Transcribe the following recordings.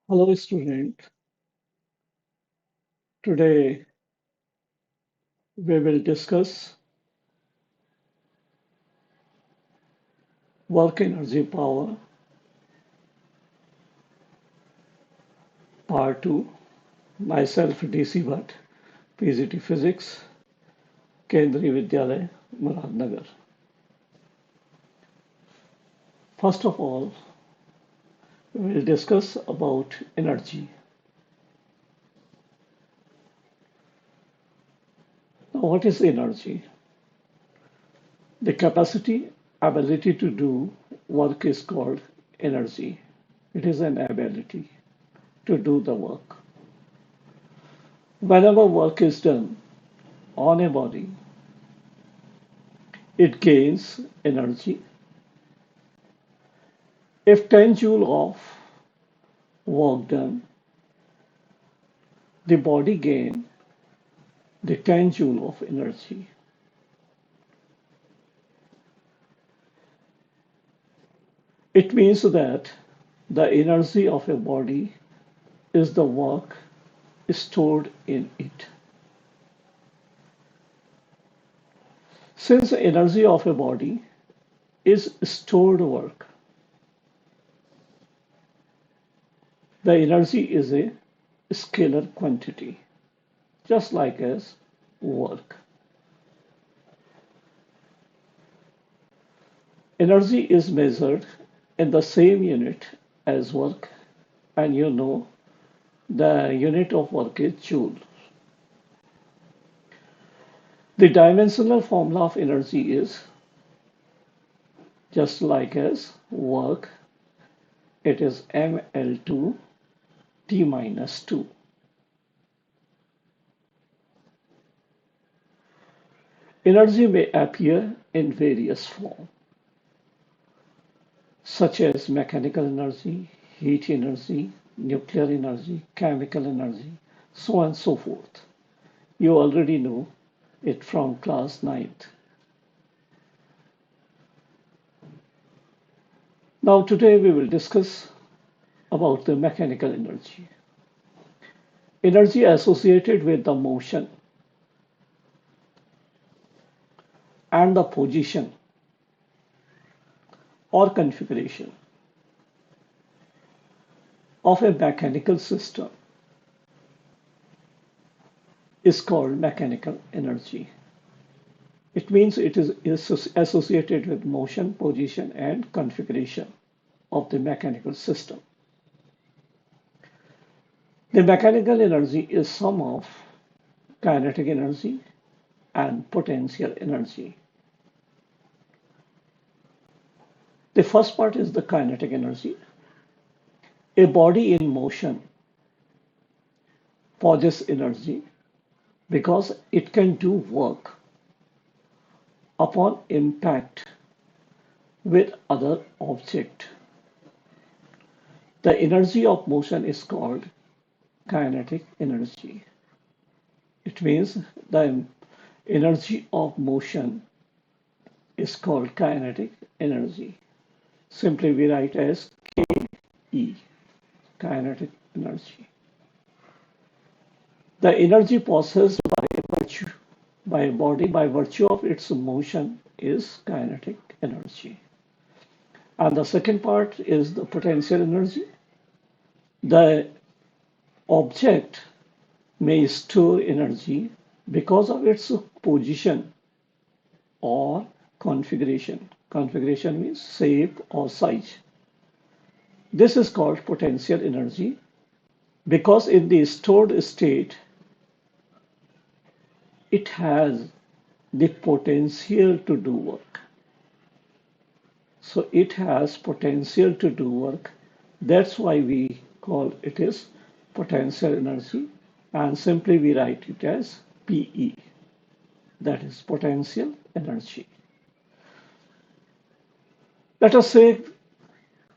Hello, student. Today we will discuss work energy power, part 2. Myself, DC Bhatt, PGT Physics, Kendriya Vidyalaya, Muradnagar. First of all, we will discuss about energy. Now, what is energy? The capacity, ability to do work is called energy. It is an ability to do the work. Whenever work is done on a body, it gains energy. If 10 joule of work done, the body gain the 10 joule of energy. It means that the energy of a body is the work stored in it. Since the energy of a body is stored work, the energy is a scalar quantity, just like as work. Energy is measured in the same unit as work, and you know the unit of work is joule. The dimensional formula of energy is just like as work, it is ml2 t minus 2. Energy may appear in various forms, such as mechanical energy, heat energy, nuclear energy, chemical energy, so on and so forth. You already know it from class 9th. Now today we will discuss about the mechanical energy. Energy associated with the motion and the position or configuration of a mechanical system is called mechanical energy. It means it is associated with motion, position, and configuration of the mechanical system. The mechanical energy is sum of kinetic energy and potential energy. The first part is the kinetic energy. A body in motion possesses energy because it can do work upon impact with other object. The energy of motion is called kinetic energy. It means the energy of motion is called kinetic energy. Simply we write as KE, kinetic energy. The energy possessed by a body by virtue of its motion is kinetic energy. And the second part is the potential energy. The object may store energy because of its position or configuration. Configuration means shape or size. This is called potential energy because in the stored state, it has the potential to do work. So it has potential to do work. That's why we call it as potential energy, and simply we write it as PE, that is potential energy. Let us say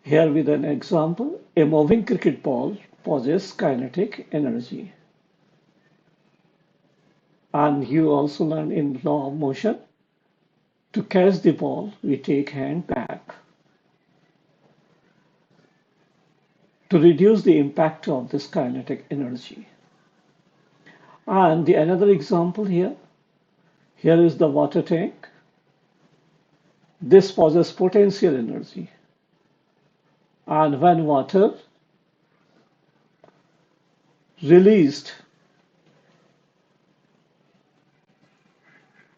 here with an example, a moving cricket ball possesses kinetic energy. And you also learn in law of motion, to catch the ball, we take hand back. to reduce the impact of this kinetic energy. And the another example here is the water tank. This possesses potential energy. And when water released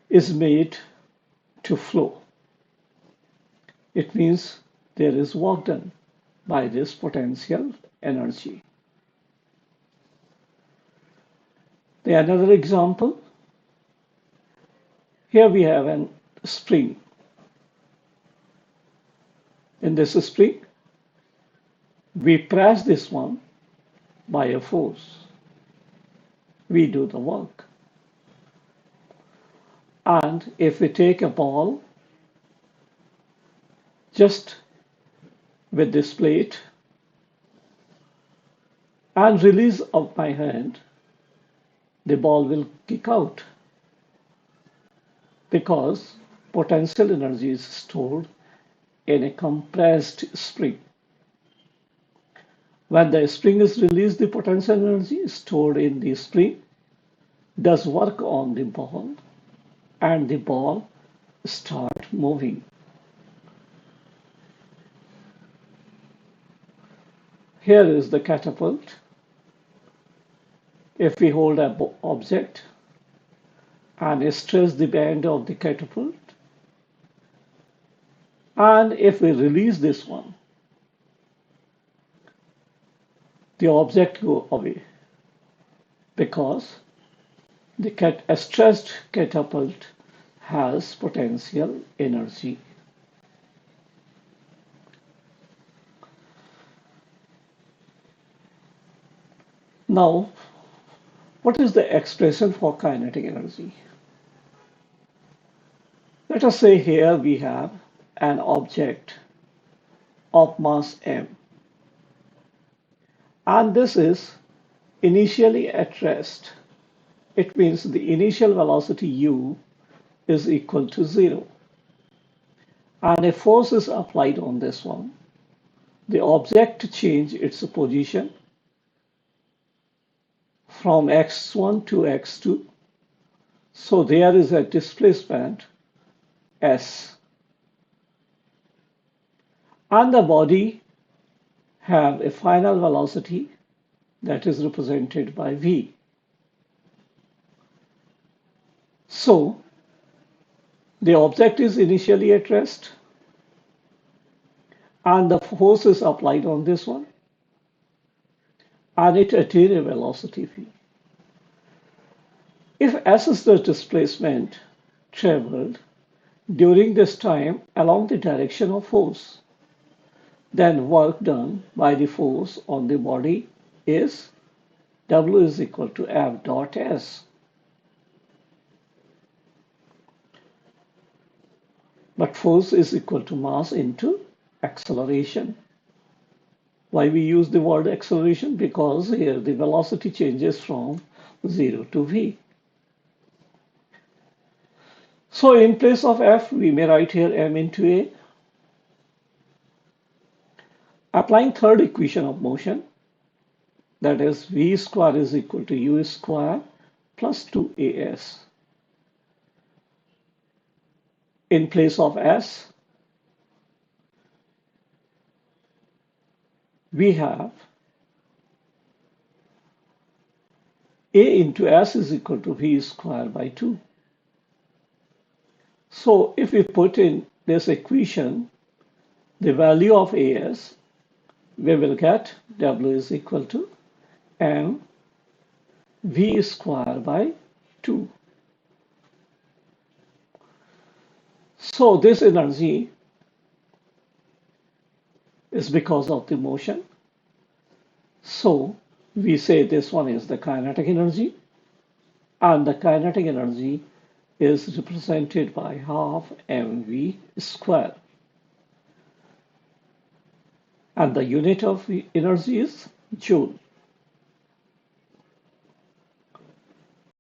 is made to flow, it means there is work done by this potential energy. The another example, here we have a spring. In this spring, we press this one by a force. We do the work. And if we take a ball just with this plate and release of my hand, the ball will kick out because potential energy is stored in a compressed spring. When the spring is released, the potential energy stored in the spring does work on the ball and the ball starts moving. Here is the catapult. If we hold an object and stretch the band of the catapult, and if we release this one, the object goes away because the stretched catapult has potential energy. Now, what is the expression for kinetic energy? Let us say here we have an object of mass m, and this is initially at rest. It means the initial velocity u is equal to 0. And a force is applied on this one. The object changes its position from x1 to x2. So there is a displacement s. And the body have a final velocity that is represented by v. So the object is initially at rest and the force is applied on this one and it attains a velocity v. If s is the displacement traveled during this time along the direction of force, then work done by the force on the body is W is equal to F dot S. But force is equal to mass into acceleration. Why we use the word acceleration? Because here the velocity changes from 0 to v. So in place of F, we may write here m into a. Applying third equation of motion, that is v square is equal to u square plus 2as. In place of s, we have a into s is equal to v square by 2. So if we put in this equation the value of as, we will get W is equal to m v square by 2. So this energy is because of the motion. So we say this one is the kinetic energy, and the kinetic energy is represented by half mv square. And the unit of energy is joule.